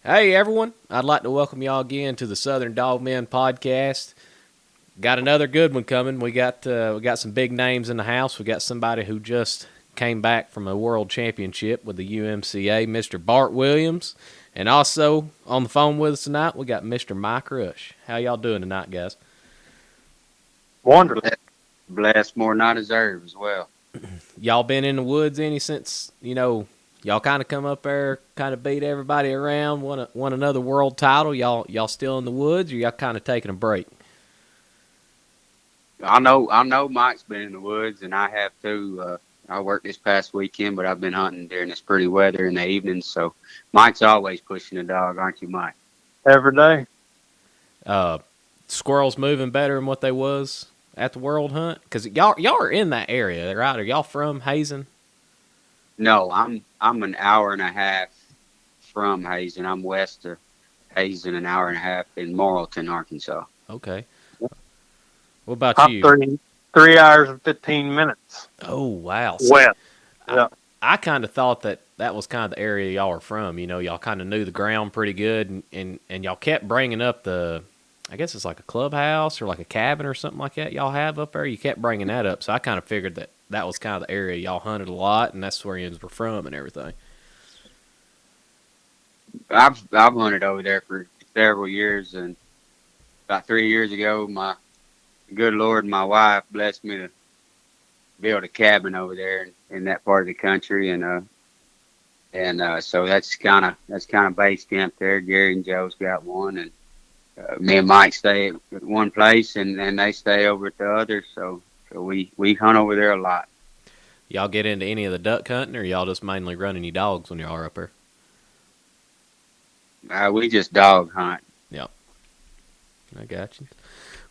Hey everyone, I'd like to welcome y'all again to the Southern Dogmen podcast. Got another good one coming. We got some big names in the house. We got somebody who just came back from a world championship with the UMCA, Mr. Bart Williams, and also on the phone with us tonight we got Mr. Mike Rush. How y'all doing tonight, guys? Wonderful. Blessed more than I deserve as well. Y'all been in the woods any since y'all kind of come up there, kind of beat everybody around, won another world title. Y'all still in the woods, or y'all kind of taking a break? I know Mike's been in the woods, and I have too. I worked this past weekend, but I've been hunting during this pretty weather in the evenings. So Mike's always pushing the dog, aren't you, Mike? Every day. Uh, Squirrels moving better than what they was at the World Hunt? Because y'all are in that area, right? Are y'all from Hazen? No, I'm an hour and a half from Hazen. I'm west of Hazen, an hour and a half in Morrilton, Arkansas. Okay. What about I'm you? 3 hours and 15 minutes Oh wow. See, west. I Yeah. I kind of thought that was kind of the area y'all were from. Y'all kind of knew the ground pretty good, and y'all kept bringing up the. I guess it's like a clubhouse or like a cabin or something like that y'all have up there. You kept bringing that up, so I kind of figured that was kind of the area y'all hunted a lot, and that's where you were from and everything. I've hunted over there for several years, and about 3 years ago, my good Lord and my wife blessed me to build a cabin over there in that part of the country, and so that's kind of base camp there. Gary and Joe's got one, and me and Mike stay at one place, and they stay over at the other. So we hunt over there a lot. Y'all get into any of the duck hunting, or y'all just mainly running your dogs when y'all are up there? We just dog hunt. Yep, I got you.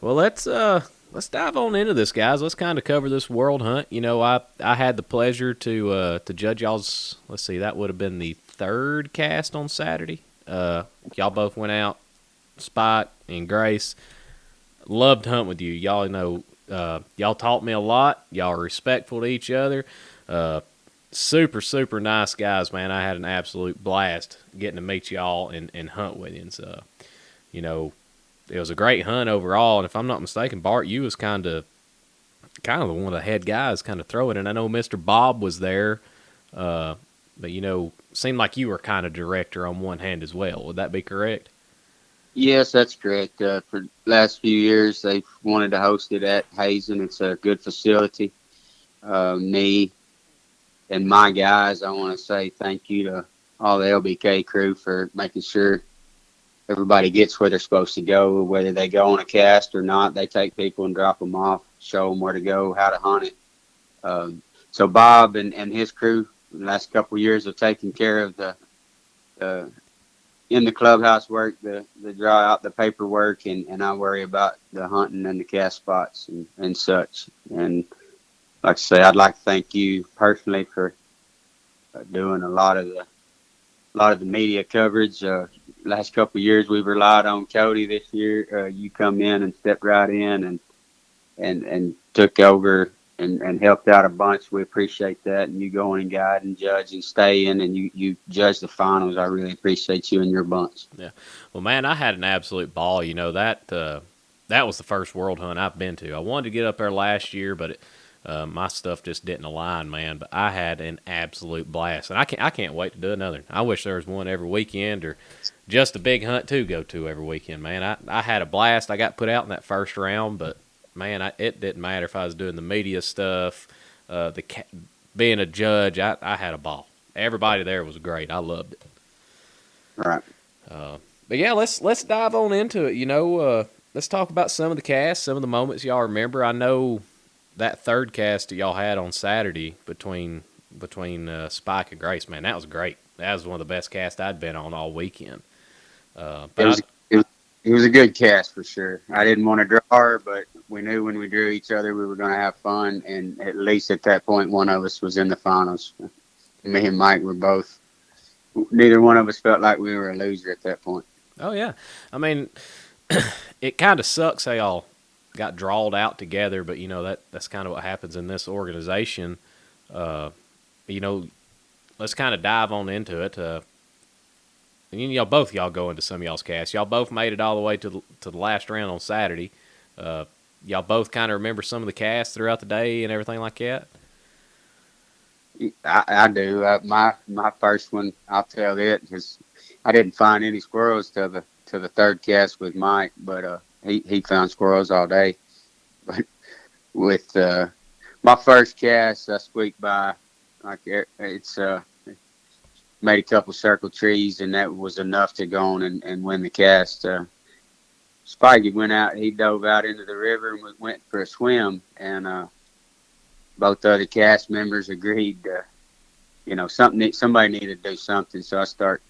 Well, let's dive on into this, guys. Let's kind of cover this world hunt. I had the pleasure to judge y'all's. Let's see, that would have been the third cast on Saturday. Y'all both went out, Spike and Grace. Loved to hunt with you. Y'all taught me a lot. Y'all are respectful to each other. Uh, Super, super nice guys, man. I had an absolute blast getting to meet y'all and hunt with you. And so, you know, it was a great hunt overall. And if I'm not mistaken, Bart, you was kind of one of the head guys kind of throwing. And I know Mr. Bob was there, but seemed like you were kind of director on one hand as well. Would that be correct? Yes, that's correct. For the last few years, they've wanted to host it at Hazen. It's a good facility. Me and my guys, I want to say thank you to all the LBK crew for making sure everybody gets where they're supposed to go, whether they go on a cast or not. They take people and drop them off, show them where to go, how to hunt it. So Bob and his crew, the last couple of years, have taken care of the in the clubhouse work, the draw out the paperwork, and I worry about the hunting and the cast spots and such. And like I say, I'd like to thank you personally for doing a lot of the media coverage. Last couple of years, we've relied on Cody. This year, you come in and stepped right in and took over and helped out a bunch. We appreciate that. And you going and guide and judge and stay in and you judge the finals. I really appreciate you and your bunch. Yeah. Well, man, I had an absolute ball. That was the first world hunt I've been to. I wanted to get up there last year, but my stuff just didn't align, man. But I had an absolute blast, and I can't wait to do another. I wish there was one every weekend, or just a big hunt to go to every weekend, man. I had a blast. I got put out in that first round, but man, it didn't matter if I was doing the media stuff, being a judge. I had a ball. Everybody there was great. I loved it. All right. But yeah, let's dive on into it. Let's talk about some of the casts, some of the moments y'all remember. I know that third cast that y'all had on Saturday between Spike and Grace, man, that was great. That was one of the best casts I'd been on all weekend. It But was it was a good cast for sure. I didn't want to draw her, but we knew when we drew each other we were going to have fun, and at least at that point, one of us was in the finals. Me and Mike were both. Neither one of us felt like we were a loser at that point. oh yeah, I mean, it kind of sucks how y'all got drawled out together, but that's kind of what happens in this organization. Uh, you know, let's kind of dive on into it. both y'all go into some of y'all's casts. Y'all both made it all the way to the last round on Saturday. Y'all both kind of remember some of the casts throughout the day and everything like that. I do. My first one, I'll tell it, because I didn't find any squirrels till the third cast with Mike, but he found squirrels all day. But with my first cast, I squeaked by like it's made a couple circle trees, and that was enough to go on and win the cast. Spike went out. He dove out into the river and went for a swim, and both other cast members agreed. Somebody needed to do something, so I start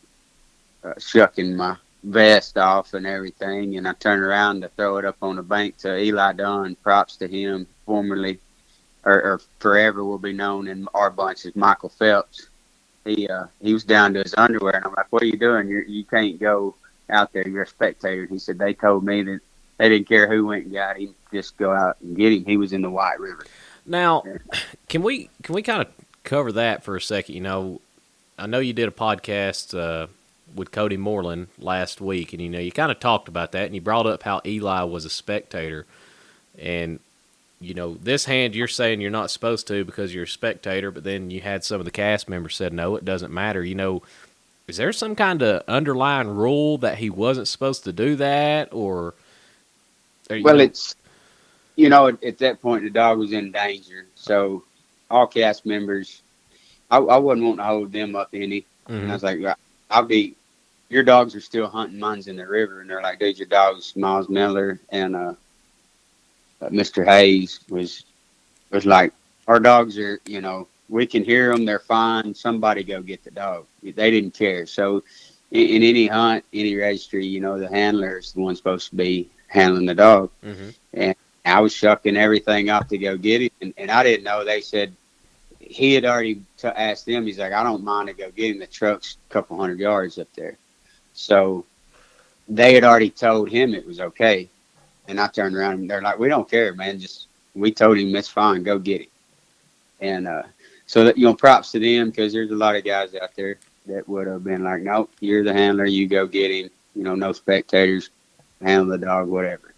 shucking my vest off and everything, and I turn around to throw it up on the bank to Eli Dunn. Props to him, formerly or forever will be known in our bunch as Michael Phelps. He was down to his underwear, and I'm like, "What are you doing? You can't go out there. You're a spectator." And he said, "They told me that they didn't care who went and got him, just go out and get him. He was in the White River." Now, can we kind of cover that for a second? I know you did a podcast with Cody Moreland last week, and you kind of talked about that, and you brought up how Eli was a spectator, and this hand you're saying you're not supposed to because you're a spectator, but then you had some of the cast members said no, it doesn't matter. Is there some kind of underlying rule that he wasn't supposed to do that, or? Well, it's at that point the dog was in danger, so all cast members, I wouldn't want to hold them up any. Mm-hmm. And I was like, your dogs are still hunting, mine's in the river, and they're like, dude, your dog's Miles Miller and Mr. Hayes was like, our dogs are, we can hear them, they're fine. Somebody go get the dog. They didn't care. So in any hunt, any registry, the handler is the one supposed to be handling the dog. Mm-hmm. And I was shucking everything up to go get him, and I didn't know. They said he had already asked them. He's like, I don't mind to go get him. The truck's a couple 100 yards up there. So they had already told him it was okay. And I turned around and they're like, we don't care, man. We told him it's fine. Go get him. And so that, props to them, because there's a lot of guys out there that would have been like, nope, you're the handler. You go get him. No spectators. Handle the dog, whatever.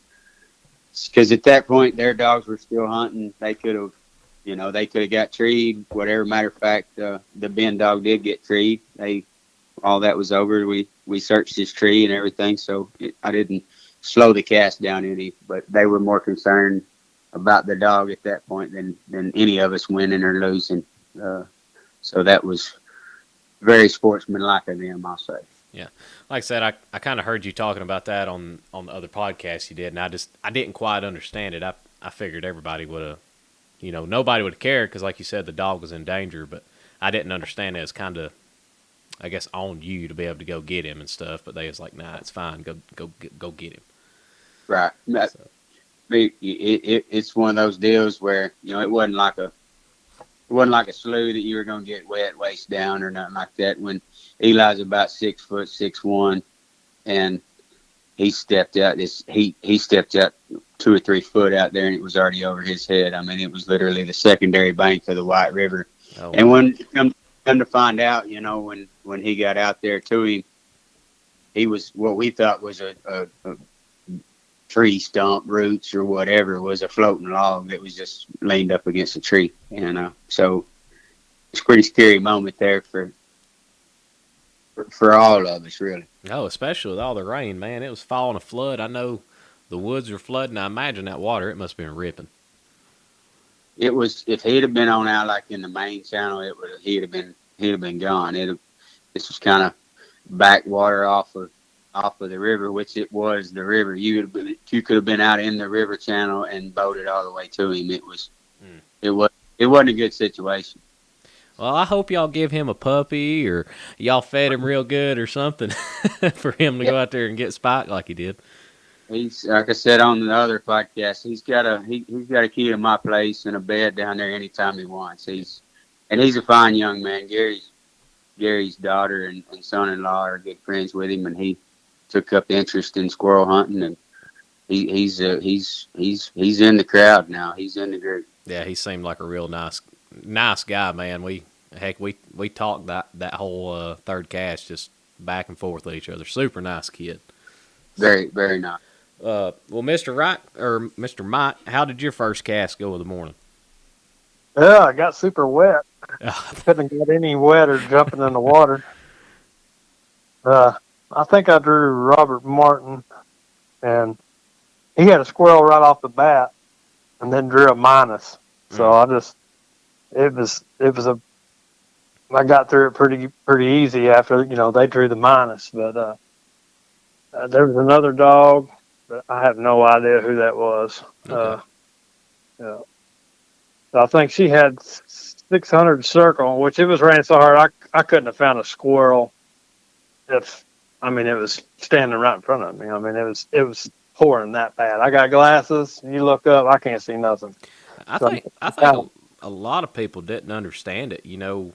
Because at that point, their dogs were still hunting. They could have got treed. Whatever. Matter of fact, the Ben dog did get treed. All that was over. We searched his tree and everything. So I didn't slow the cast down any, but they were more concerned about the dog at that point than any of us winning or losing. So that was very sportsmanlike of them, I'll say. Yeah. Like I said, I kind of heard you talking about that on the other podcast you did, and I didn't quite understand it. I figured everybody would have, nobody would have cared because, like you said, the dog was in danger, but I didn't understand it. It's kind of, I guess, on you to be able to go get him and stuff, but they was like, nah, it's fine. Go get him. Right. So. It's one of those deals where, it wasn't like a slough that you were going to get wet waist down or nothing like that. When Eli's about 6 foot 6'1", and he stepped out he stepped out 2 or 3 foot out there, and it was already over his head. I mean, it was literally the secondary bank of the White River. Oh, and when come to find out, when he got out there to him, he was what we thought was a tree stump, roots or whatever, was a floating log that was just leaned up against a tree. And so it's a pretty scary moment there for all of us, really. Oh, especially with all the rain, man. It was falling a flood. I know the woods were flooding. I imagine that water, it must have been ripping. It was, if he'd have been on out like in the main channel, he'd have been gone. This was kind of backwater off of the river, which it was the river. You could have been out in the river channel and boated all the way to him. It wasn't a good situation. Well, I hope y'all give him a puppy or y'all fed him real good or something for him to go out there and get Spike like he did. He's, like I said on the other podcast, he's got a key to my place and a bed down there anytime he wants. He's a fine young man. Gary's daughter and son-in-law are good friends with him, and he took up interest in squirrel hunting, and he's in the crowd now. He's in the group. Yeah, he seemed like a real nice guy, man. We talked that whole third cast. Just back and forth with each other. Super nice kid. Very, very nice. Well, Mr. Wright or Mr. Mike, how did your first cast go in the morning? Yeah, I got super wet. Couldn't get any wetter jumping in the water. I think I drew Robert Martin, and he had a squirrel right off the bat, and then drew a minus. So I got through it pretty easy after they drew the minus. But there was another dog, but I have no idea who that was. Okay. Yeah. So I think she had 600 circle, which it was raining so hard I couldn't have found a squirrel it was standing right in front of me. It was pouring that bad. I got glasses. You look up, I can't see nothing. I think a lot of people didn't understand it. You'd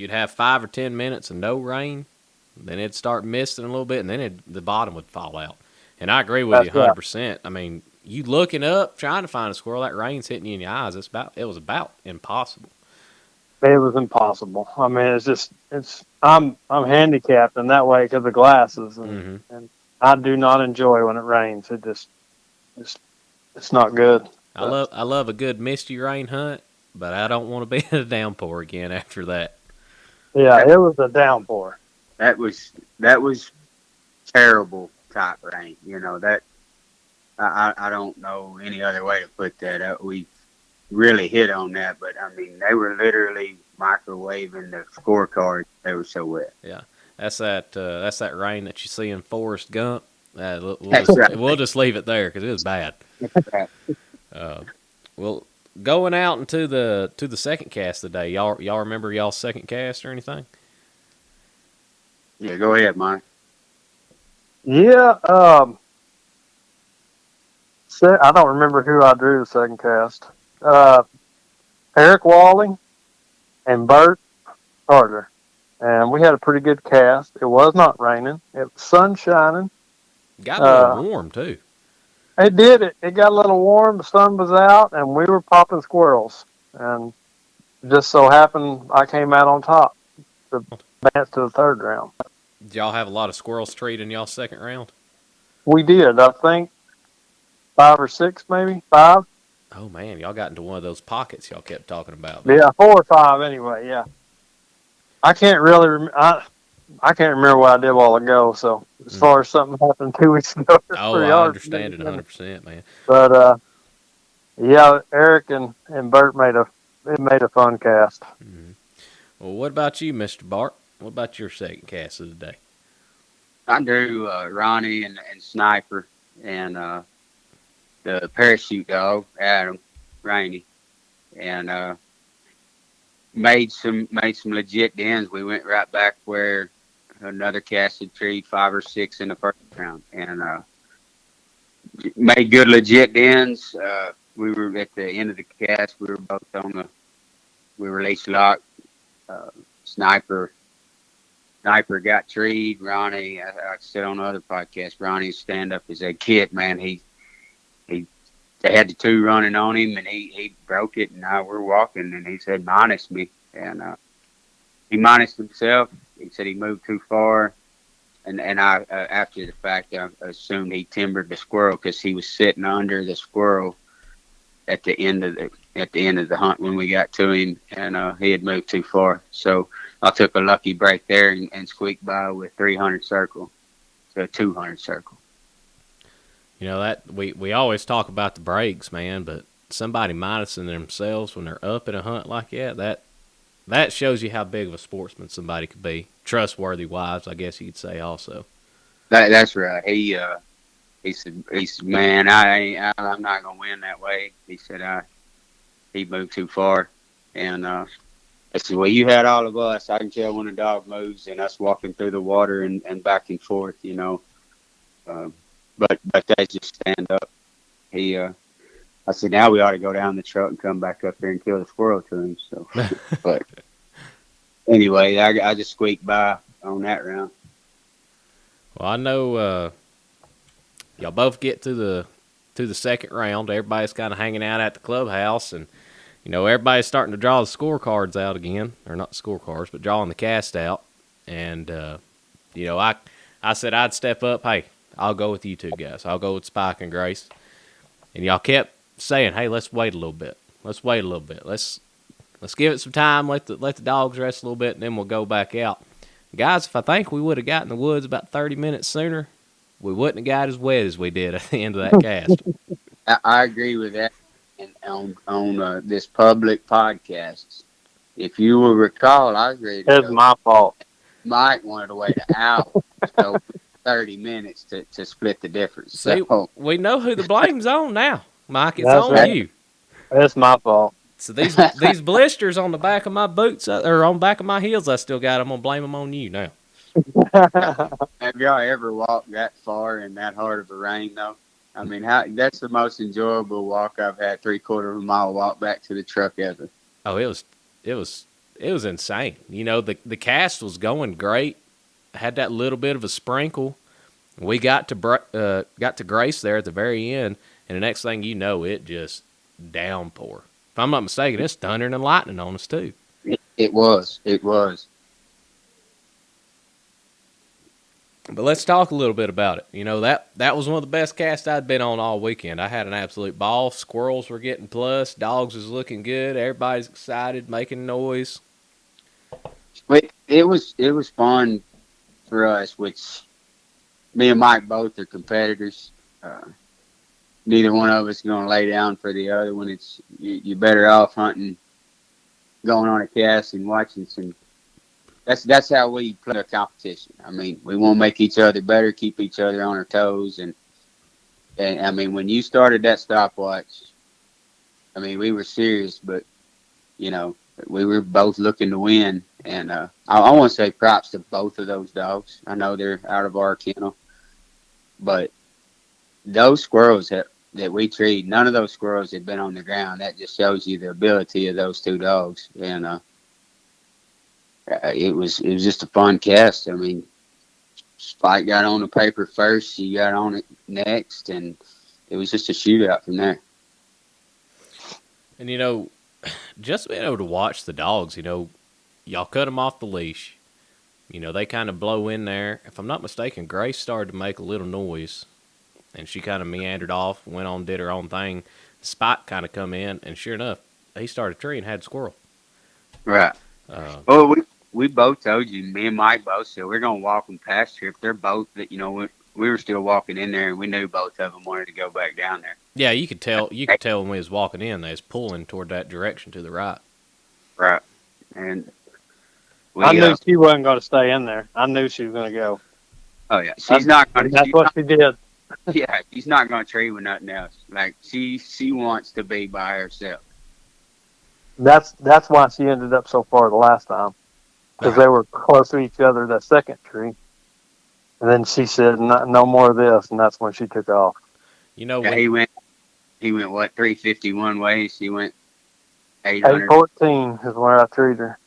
have 5 or 10 minutes of no rain, then it'd start misting a little bit, and then the bottom would fall out. And I agree with you 100%. I mean, you looking up, trying to find a squirrel, that rain's hitting you in your eyes. It was about impossible. It was impossible. I mean, I'm handicapped in that way because of glasses, and I do not enjoy when it rains. It's not good. I love a good misty rain hunt, but I don't want to be in a downpour again after that. Yeah, it was a downpour. That was terrible type rain. That I don't know any other way to put that. We really hit on that, but I mean they were literally microwaving the scorecard. They were so wet. Yeah, that's that rain that you see in Forrest Gump. We'll just leave it there because it was bad. Well, going out into the second cast today, y'all remember y'all's second cast or anything? Yeah, go ahead, Mike. Yeah, I don't remember who I drew the second cast. Eric Walling and Bart Carter. And we had a pretty good cast. It was not raining. It was sun shining. Got a little warm, too. It did. It got a little warm. The sun was out, and we were popping squirrels. And just so happened I came out on top to advance to the third round. Did y'all have a lot of squirrels treed in y'all's second round? We did. I think 5 or 6, maybe 5. Oh man, y'all got into one of those pockets y'all kept talking about. Yeah, 4 or 5 anyway. Yeah, I can't really. I can't remember what I did a while ago. So as far as something happened 2 weeks ago, I understand it 100%, man. But yeah, Eric and Bert made a fun cast. Mm-hmm. Well, what about you, Mr. Bart? What about your second cast of the day? I drew Ronnie and Sniper and the parachute dog, Adam, Rainey, and made some legit dens. We went right back where another cast had treed 5 or 6 in the first round, and made good legit dens. We were at the end of the cast. We were both we were lace locked. Sniper got treed. Ronnie, I said on the other podcast, Ronnie's stand up as a kid, man. They had the 2 running on him, and he broke it, and now we're walking, and he said, minus me. And he minused himself. He said he moved too far. And I, after the fact, I assumed he timbered the squirrel because he was sitting under the squirrel at the end of the hunt when we got to him, and he had moved too far. So I took a lucky break there and squeaked by with 300 circle to 200 circle. That we always talk about the breaks, man, but somebody minusing themselves when they're up in a hunt like that shows you how big of a sportsman somebody could be. Trustworthy wise, I guess you'd say also. That's right. He said, man, I'm not gonna win that way. He said he moved too far, and I said, well, you had all of us. I can tell when a dog moves, and us walking through the water and back and forth, But they just stand up. I said, now we ought to go down the truck and come back up there and kill the squirrel to him. So, but anyway, I just squeaked by on that round. Well, I know y'all both get to the second round. Everybody's kind of hanging out at the clubhouse, and everybody's starting to draw the scorecards out again, or not the scorecards, but drawing the cast out. And You know, I said I'd step up. Hey, I'll go with you two guys. I'll go with Spike and Grace. And y'all kept saying, hey, let's wait a little bit. Let's wait a little bit. Let's give it some time. Let the dogs rest a little bit, and then we'll go back out. Guys, if I think we would have got in the woods about 30 minutes sooner, we wouldn't have got as wet as we did at the end of that cast. I agree with that. And on this public podcast, if you will recall, I was ready to It's go. my fault. Mike wanted to wait an hour, so 30 minutes to split the difference. See, So we know who the blame's on now. Mike, it's That's on right. you. It's my fault. So these blisters on the back of my boots, or on the back of my heels, I still got. I'm going to blame them on you now. have y'all ever walked that far in that hard of a rain, though? I mean, that's the most enjoyable walk I've had, 3/4 of a mile walk back to the truck ever. Oh, it was insane. You know, the cast was going great. Had that little bit of a sprinkle. We got to Grace there at the very end, and the next thing you know, it just downpour. If I'm not mistaken, it's thundering and lightning on us too. It was. But let's talk a little bit about it. You know, that was one of the best casts I'd been on all weekend. I had an absolute ball. Squirrels were getting plus. Dogs was looking good. Everybody's excited, making noise. But it was fun for us, which me and Mike both are competitors. Neither one of us is going to lay down for the other one. It's you're better off hunting, going on a cast and watching some. That's how we play a competition. I mean, we want to make each other better, keep each other on our toes, and I mean, when you started that stopwatch, I mean, we were serious, but you know, we were both looking to win, and I want to say props to both of those dogs. I know they're out of our kennel, but those squirrels that we treed, none of those squirrels had been on the ground. That just shows you the ability of those two dogs, and it was just a fun cast. I mean, Spike got on the paper first, she got on it next, and it was just a shootout from there. And, you know, just being able to watch the dogs, you know, y'all cut them off the leash. You know, they kind of blow in there. If I'm not mistaken, Grace started to make a little noise, and she kind of meandered off, went on, did her own thing. Spike kind of come in, and sure enough, he started a tree and had a squirrel. Right. Well, we both told you, me and Mike both said we're going to walk them past here. If they're both, you know, we were still walking in there, and we knew both of them wanted to go back down there. Yeah, you could tell when we was walking in, they was pulling toward that direction to the right. Right. And I knew she wasn't going to stay in there. I knew she was going to go. Oh yeah, she's not going to. That's what she did. Yeah, she's not going to trade with nothing else. Like she wants to be by herself. That's why she ended up so far the last time, because they were close to each other that second tree, and then she said no more of this, and that's when she took off. You know, yeah, he went what 350 one way. She went 800. 814 is where I treated her.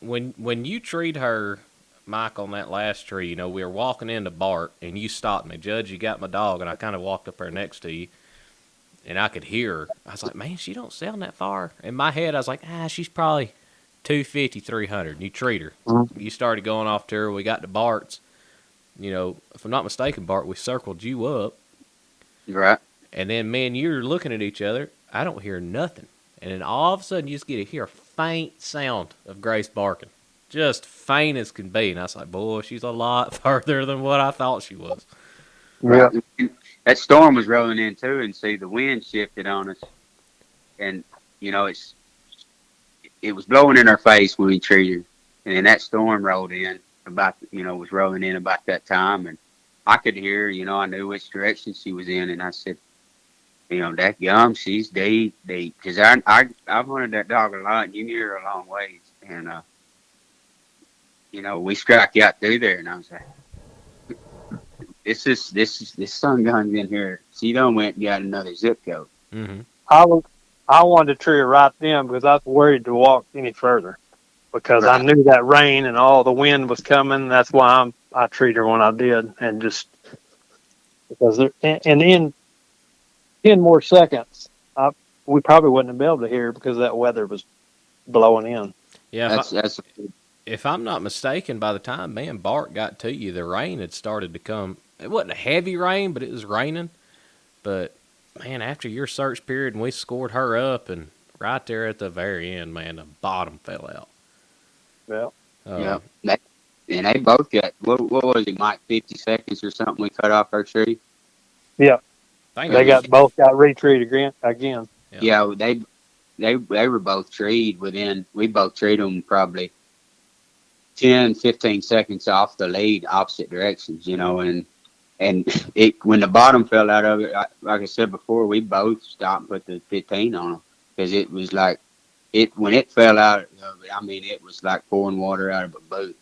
When you treat her, Mike, on that last tree, you know, we were walking into Bart, and you stopped me. Judge, you got my dog, and I kind of walked up there next to you, and I could hear her. I was like, man, she don't sound that far. In my head, I was like, she's probably 250, 300. You treat her. Mm-hmm. You started going off to her. We got to Bart's. You know, if I'm not mistaken, Bart, we circled you up. Right. And then, man, you're looking at each other. I don't hear nothing. And then all of a sudden, you just get to hear a faint sound of Grace barking. Just faint as can be. And I was like, boy, she's a lot further than what I thought she was. Yeah. That storm was rolling in, too, and see, the wind shifted on us. And, you know, it was blowing in our face when we treated her. And then that storm rolled in was rolling in about that time. And I could hear, you know, I knew which direction she was in. And I said, you know, that gum, she's deep. Because I've hunted that dog a lot, and you can hear her a long ways. And, you know, we struck out through there, and I was like, this sun gun's in here. She done went and got another zip code. Mm-hmm. I wanted to tree her right then because I was worried to walk any further because I knew that rain and all the wind was coming. That's why I treated her when I did, and just because in 10 more seconds, we probably wouldn't have been able to hear her because that weather was blowing in. Yeah, if I'm not mistaken, by the time me and Bart got to you, the rain had started to come. It wasn't a heavy rain, but it was raining. But man, after your search period, and we scored her up, and right there at the very end, man, the bottom fell out. Yeah. Yeah. And they both got, what was it, Mike, 50 seconds or something we cut off our tree? Yeah. I think They it was, both got retreed again. Yeah, they were both treed we both treed them probably 10, 15 seconds off the lead, opposite directions, and it when the bottom fell out of it, like I said before, we both stopped and put the 15 on them because it was like when it fell out of it. I mean, it was like pouring water out of a boat.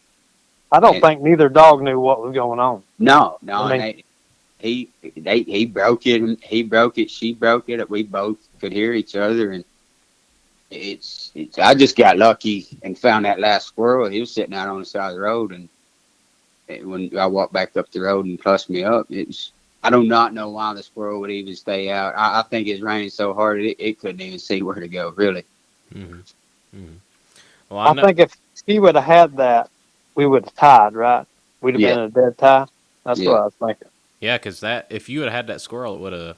I don't think neither dog knew what was going on. No, I mean, and he broke it, and he broke it, she broke it. We both could hear each other, and it's. I just got lucky and found that last squirrel. He was sitting out on the side of the road, and when I walked back up the road and plussed me up, I do not know why the squirrel would even stay out. I think it's raining so hard it couldn't even see where to go, really. Mm-hmm. Mm-hmm. Well, I think if she would have had that, we would have tied, right? We'd have been in a dead tie. That's what I was thinking. Yeah, because if you would have had that squirrel, it would have.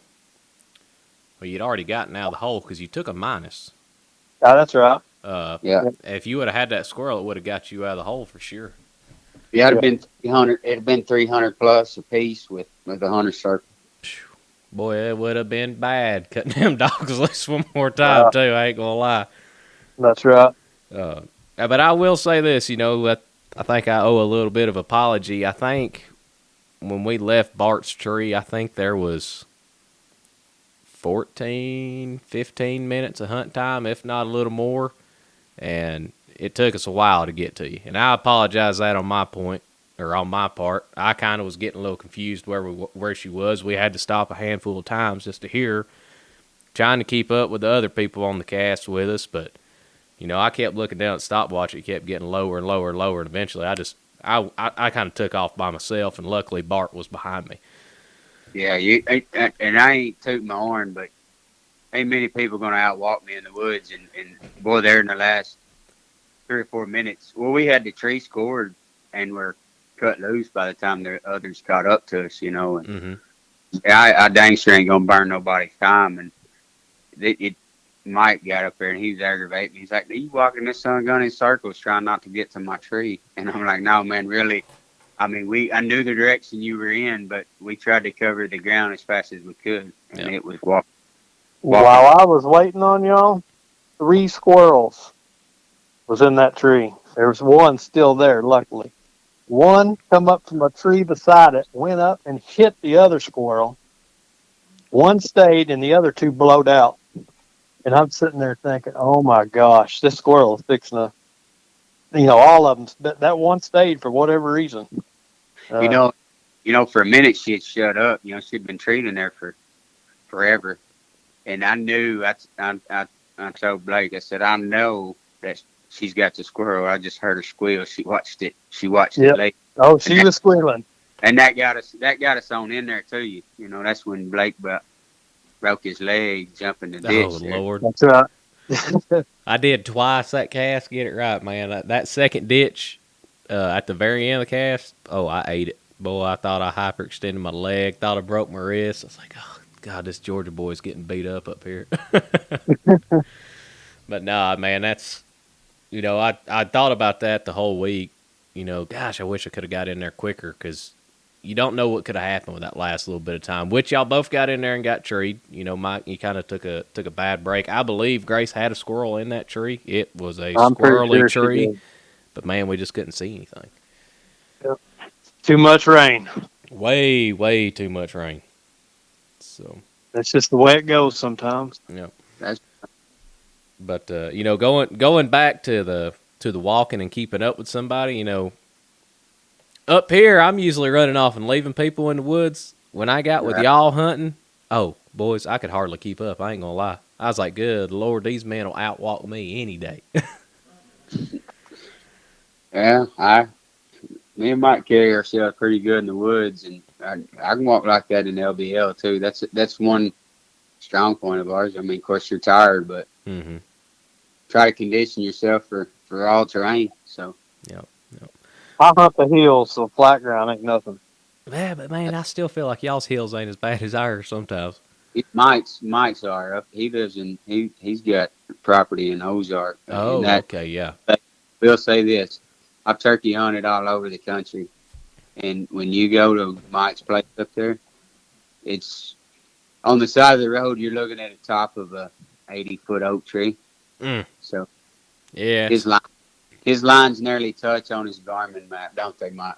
Well, you'd already gotten out of the hole because you took a minus. Oh, that's right. If you would have had that squirrel, it would have got you out of the hole for sure. Yeah, it'd have been 300. It'd have been 300 plus a piece with the hunter circle. Boy, it would have been bad cutting them dogs loose one more time too. I ain't gonna lie. That's right. But I will say this, I think I owe a little bit of apology. I think when we left Bart's tree, I think there was 14, 15 minutes of hunt time, if not a little more. And it took us a while to get to you. And I apologize that on my part. I kind of was getting a little confused where she was. We had to stop a handful of times just to hear her, trying to keep up with the other people on the cast with us. But, I kept looking down at the stopwatch. It kept getting lower and lower and lower. And eventually I kind of took off by myself. And luckily Bart was behind me. Yeah, and I ain't tooting my horn, but ain't many people going to outwalk me in the woods. And boy, there in the last 3 or 4 minutes. Well, we had the tree scored and we're cut loose by the time the others caught up to us, And I dang sure ain't going to burn nobody's time. And Mike got up there and he was aggravating. He's like, "Are you walking this sun gun in circles trying not to get to my tree?" And I'm like, "No, man, really." I mean, I knew the direction you were in, but we tried to cover the ground as fast as we could. And it was walking. While I was waiting on y'all, 3 squirrels was in that tree. There was one still there, luckily. One come up from a tree beside it, went up and hit the other squirrel. One stayed, and the other 2 blowed out. And I'm sitting there thinking, oh, my gosh, this squirrel is fixing to, all of them. That one stayed for whatever reason. For a minute she had shut up. She'd been treating there for forever. And I knew, I told Blake, I said, I know that she's got the squirrel. I just heard her squeal. She watched it. It late. Oh, she was squealing. And that got us on in there too. That's when Blake broke his leg jumping the ditch. Oh, Lord. That's right. I did twice that cast. Get it right, man. That second ditch at the very end of the cast, I ate it. Boy, I thought I hyperextended my leg. Thought I broke my wrist. I was like, oh, God, this Georgia boy's getting beat up here. But nah, man, that's, I thought about that the whole week. Gosh, I wish I could have got in there quicker because you don't know what could have happened with that last little bit of time. Which y'all both got in there and got treed. Mike, you kind of took a bad break. I believe Grace had a squirrel in that tree. It was a squirrely tree, but man, we just couldn't see anything. Yep. Too much rain. Way, way too much rain. So that's just the way it goes sometimes. Yeah. But going back to the walking and keeping up with somebody, up here I'm usually running off and leaving people in the woods. When I got with y'all hunting, oh boys, I could hardly keep up. I ain't gonna lie. I was like, good Lord, these men will outwalk me any day. Yeah, me and Mike carry ourselves pretty good in the woods, and I can walk like that in LBL too. That's one strong point of ours. I mean, of course, you're tired, but try to condition yourself for all terrain. So Yep. Yep. I hunt the hills, so flat ground ain't nothing. Yeah, but man, I still feel like y'all's hills ain't as bad as ours sometimes. Mike's are up. He lives in he's got property in Ozark, and Oh, that okay, yeah. we'll say this: I've turkey hunted all over the country, and when you go to Mike's place up there, it's on the side of the road. You're looking at the top of a 80-foot oak tree. Mm. So his Yes. line his lines nearly touch on his Garmin map, don't they, Mike?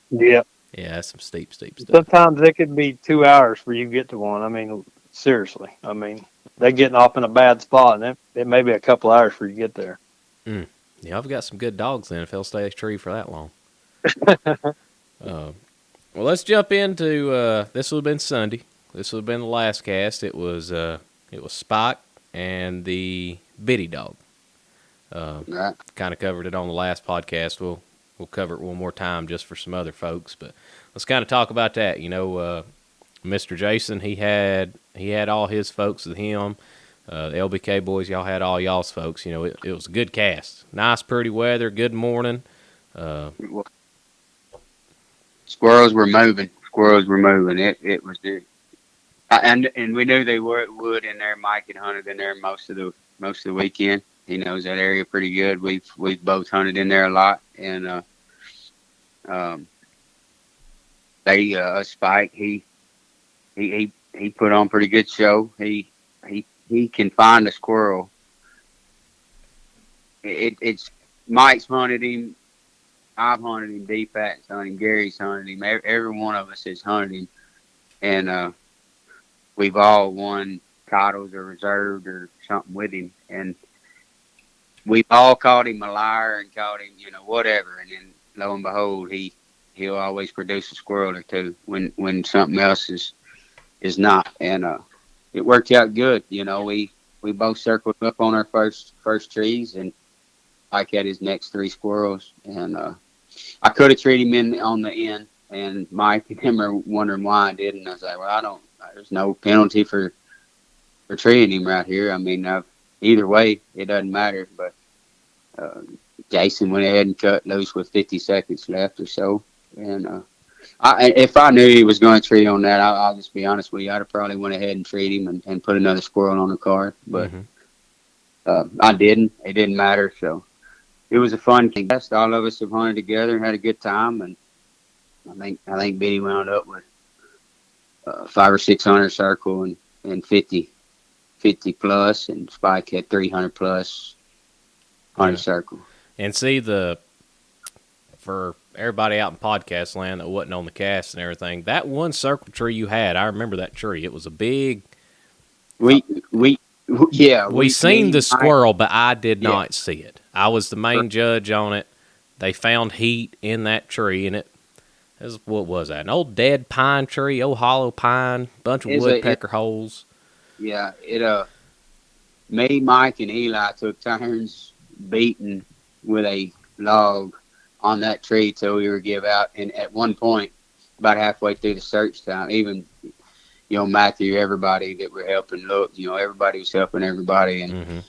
Yeah. Yeah, that's some steep stuff. Sometimes it could be 2 hours for you to get to one. I mean, seriously. I mean, they're getting off in a bad spot, and it may be a couple hours for you to get there. Mm. Yeah, I've got some good dogs then if they'll stay a tree for that long. Uh, well, let's jump into this would have been Sunday. This would have been the last cast. It was Spike and the Bitty dog. Right. Kind of covered it on the last podcast. We'll cover it one more time just for some other folks, but let's kind of talk about that. Mr. Jason, he had all his folks with him. The LBK boys, y'all had all y'all's folks. It was a good cast. Nice, pretty weather. Good morning. Squirrels were moving. Squirrels were moving. It was good. And we knew they would in there. Mike had hunted in there most of the weekend. He knows that area pretty good. We've both hunted in there a lot, and Spike he put on pretty good show. He can find a squirrel. It's Mike's hunted him. I've hunted him. D-Pat's hunted him. Gary's hunted him. Every one of us has hunted him, and we've all won titles or reserved or something with him, and we've all called him a liar and called him, whatever. And then lo and behold, he'll always produce a squirrel or two when something else is not. And it worked out good. We both circled up on our first trees, and Mike had his next three squirrels, and I could have treated him on the end, and Mike and him are wondering why I didn't. I was like, well, there's no penalty for treating him right here. I mean, either way, it doesn't matter. But Jason went ahead and cut loose with 50 seconds left or so, and if I knew he was going to treat on that, I'll just be honest with you, I'd have probably went ahead and treat him and put another squirrel on the card. But I didn't. It didn't matter. So it was a fun cast. All of us have hunted together, had a good time, and I think Bitty wound up with 500 or 600 circle and 50 plus, and Spike had 300 plus 100 circle. And see, for everybody out in podcast land that wasn't on the cast and everything, that one circle tree you had, I remember that tree. It was a big. We seen the squirrel, but I did not see it. I was the main judge on it. They found heat in that tree, and what was that? An old dead pine tree, old hollow pine, bunch of woodpecker holes. Yeah, me, Mike, and Eli took turns beating with a log on that tree till we were give out. And at one point, about halfway through the search time, even Matthew, everybody that were helping look, everybody was helping everybody. And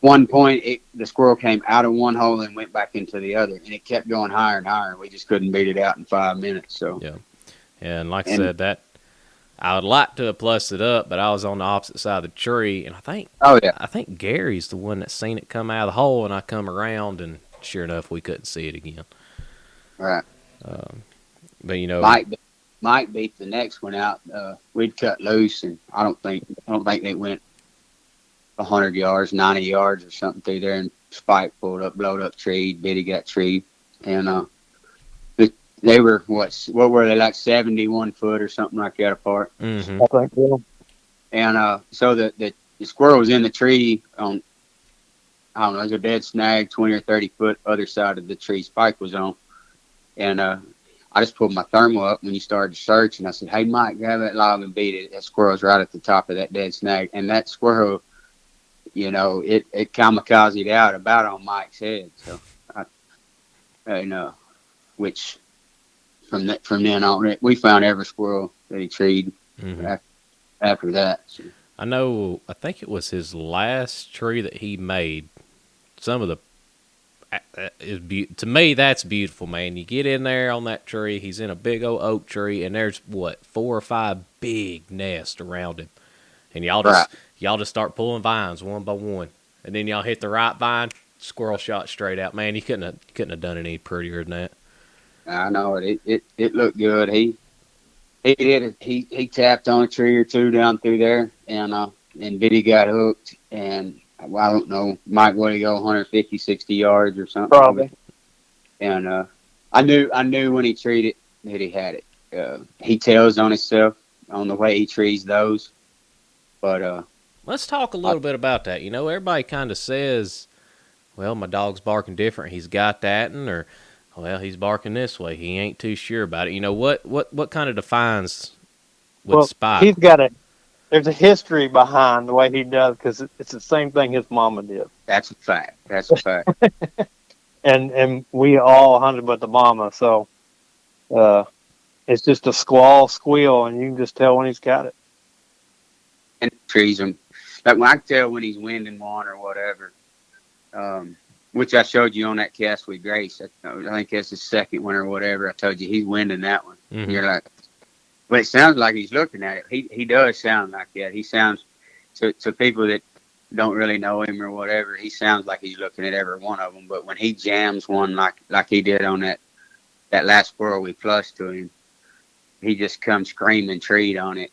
one point, the squirrel came out of one hole and went back into the other, and it kept going higher and higher. We just couldn't beat it out in 5 minutes. So yeah, and like I said, that I would like to have plussed it up, but I was on the opposite side of the tree, and I think Gary's the one that seen it come out of the hole, and I come around, and sure enough, we couldn't see it again. Right. But Mike beat the next one out. We'd cut loose, and I don't think they went 100 yards, 90 yards or something through there, and Spike pulled up, blowed up tree. Bitty got tree, and they were what were they, like 71 foot or something like that apart? Mm-hmm. I think so. And so the squirrel was in the tree on, I don't know, there's a dead snag 20 or 30 foot other side of the tree Spike was on, and I just pulled my thermal up when you started to search, and I said, "Hey Mike, grab that log and beat it." That squirrel's right at the top of that dead snag, and that squirrel, it kamikazed out about on Mike's head. So which from then on, we found every squirrel that he treed after that. So. I think it was his last tree that he made. to me, that's beautiful, man. You get in there on that tree. He's in a big old oak tree, and there's 4 or 5 big nests around him, and Right. y'all just start pulling vines one by one, and then y'all hit the right vine, squirrel shot straight out. Man, you couldn't have done it any prettier than that. I know it. It looked good. He did it. He tapped on a tree or two down through there, and Biddy got hooked. And well, I don't know, might want to go 150, 60 yards or something. Probably. And I knew when he treated that he had it. He tells on himself on the way he trees those. But Let's talk a little bit about that. You know, everybody kind of says, well, my dog's barking different. He's got that, or, well, he's barking this way. He ain't too sure about it. You know, what kind of defines with Spike? There's a history behind the way he does, because it's the same thing his mama did. that's a fact. That's a fact. And we all hunted with the mama, so it's just a squeal, and you can just tell when he's got it. And trees him. Like when I can tell when he's winding one or whatever, which I showed you on that cast with Grace. I think that's the second one or whatever. I told you he's winding that one. Mm-hmm. You're like, but it sounds like he's looking at it. He does sound like that. He sounds to people that don't really know him or whatever. He sounds like he's looking at every one of them. But when he jams one like he did on that last squirrel we flushed to him, he just comes screaming treed on it,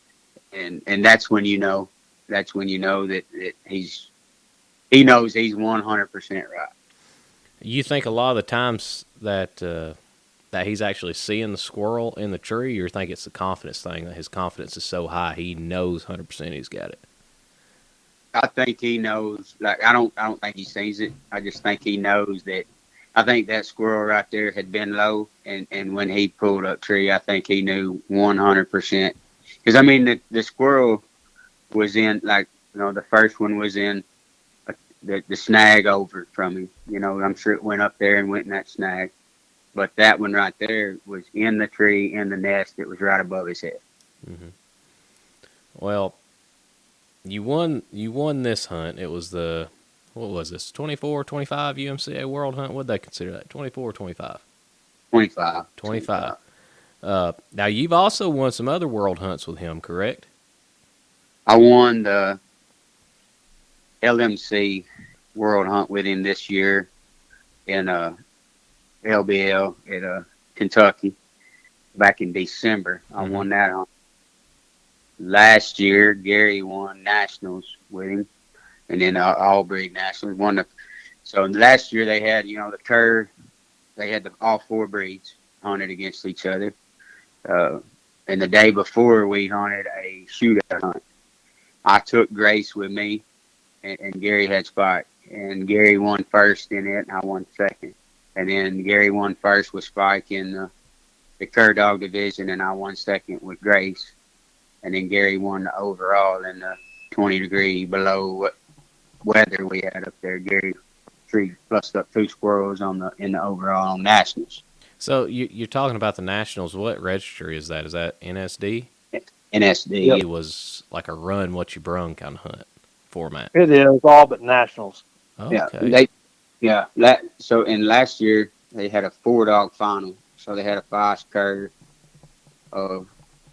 and that's when you know. That's when you know that he knows he's 100% right. You think a lot of the times that he's actually seeing the squirrel in the tree, or you think it's the confidence thing, that his confidence is so high he knows 100% he's got it? I think he knows. Like I don't think he sees it. I just think he knows that. I think that squirrel right there had been low, and when he pulled up tree, I think he knew 100%. Because I mean the squirrel was in, like, you know, the first one was in the snag over from him. You know, I'm sure it went up there and went in that snag. But that one right there was in the tree, in the nest. It was right above his head. Mm-hmm. Well, you won this hunt. It was the, what was this, 24, 25 UMCA World Hunt? What did they consider that, 24 or 25? 25. 25. Now, you've also won some other World Hunts with him, correct? I won the LMC World Hunt with him this year in LBL at Kentucky back in December. I won that hunt. Last year, Gary won Nationals with him, and then All Breed Nationals. So last year they had, you know, the cur. They had all 4 breeds hunted against each other. And the day before, we hunted a shootout hunt. I took Grace with me, and Gary had Spike. And Gary won first in it, and I won second. And then Gary won first with Spike in the cur dog division, and I won second with Grace. And then Gary won the overall in the 20-degree below weather we had up there. Gary plus up 2 squirrels in the overall on Nationals. So you're talking about the Nationals. What registry is that? Is that NSD? NSD. It was like a run what you brung kind of hunt format. It is all but Nationals. Okay. So in last year they had a 4-dog final. So they had a 5 cur, of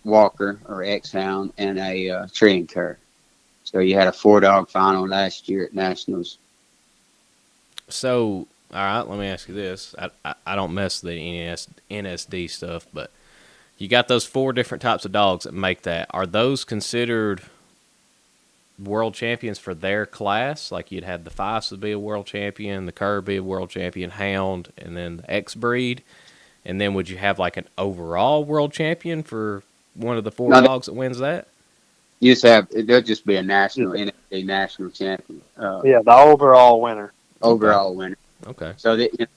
Walker or X-Hound, and a tree cur. So you had a 4-dog final last year at Nationals. So, all right, let me ask you this. I don't mess with the NSD stuff, but you got those 4 different types of dogs that make that. Are those considered world champions for their class? Like you'd have the Feist would be a world champion, the cur be a world champion, Hound, and then the X breed. And then would you have like an overall world champion for one of the 4 dogs that wins that? You just have, there'll just be a national NSD national champion. The overall winner. Overall winner. Okay. So and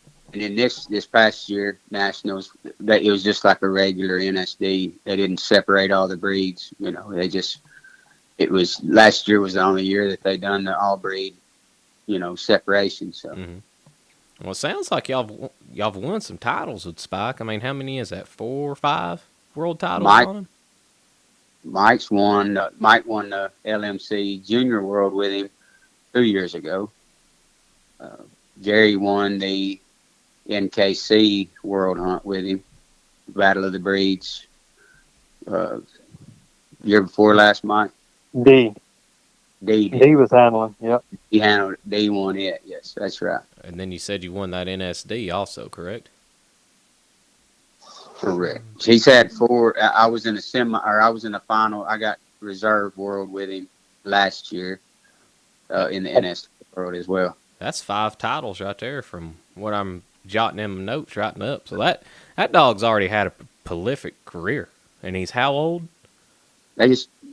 then this past year Nationals, that it was just like a regular NSD. They didn't separate all the breeds. You know, it was last year was the only year that they done the all breed, you know, separation. So. Mm-hmm. Well, it sounds like y'all have won some titles with Spike. I mean, how many is that? 4 or 5 world titles on him? Mike won the LMC Junior World with him 2 years ago. Gary won the NKC World Hunt with him, Battle of the Breeds, year before last, Mike. D. D did. D was handling. Yep. He handled it. D won it. Yes, that's right. And then you said you won that NSD also, correct? Correct. He's had 4. I was in I was in the final. I got reserve world with him last year in the NS world as well. That's 5 titles right there from what I'm jotting them notes, writing up. So that dog's already had a prolific career. And he's how old?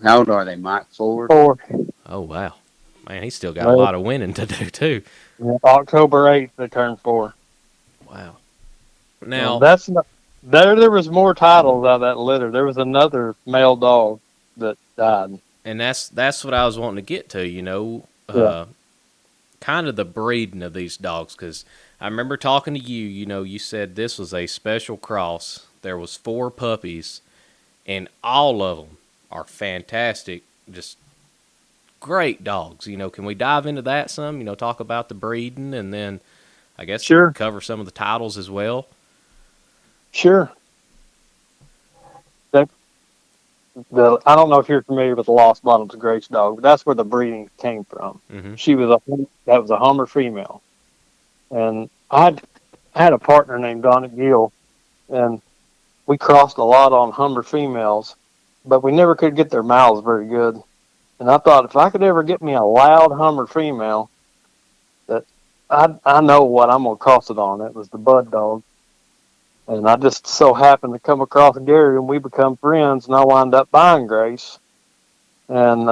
How old are they, Mike? 4? 4. Oh, wow. Man, he's still got a lot of winning to do, too. Yeah, October 8th, they turned 4. Wow. Now, that's not, there was more titles out of that litter. There was another male dog that died. And that's what I was wanting to get to, kind of the breeding of these dogs, because I remember talking to you, you said this was a special cross. There was 4 puppies, and all of them are fantastic, just great dogs. Can we dive into that some? Talk about the breeding, and then I guess sure, cover some of the titles as well. Sure. I don't know if you're familiar with the Lost Bottoms Grace dog, but that's where the breeding came from. Mm-hmm. That was a Hummer female, and I had a partner named Donna Gill, and we crossed a lot on Hummer females, but we never could get their mouths very good. And I thought if I could ever get me a loud Hummer female, that I know what I'm gonna cross it on. It was the Bud dog. And I just so happened to come across Gary, and we become friends, and I wound up buying Grace. And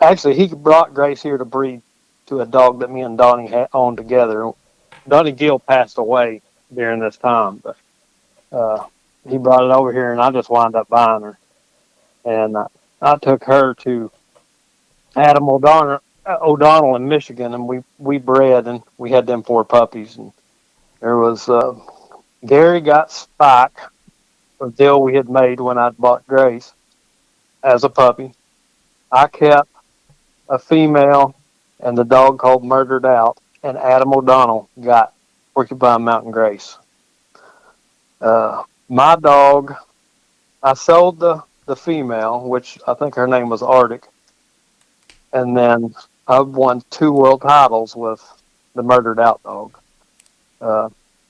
actually, he brought Grace here to breed to a dog that me and Donnie had owned together. Donnie Gill passed away during this time, but he brought it over here, and I just wound up buying her. And I took her to Adam O'Donnell in Michigan, and we bred, and we had them 4 puppies. And there was... Gary got Spike, a deal we had made when I bought Grace as a puppy. I kept a female and the dog called Murdered Out, and Adam O'Donnell got Porcupine Mountain Grace. My dog, I sold the female, which I think her name was Arctic, and then I won 2 world titles with the Murdered Out dog.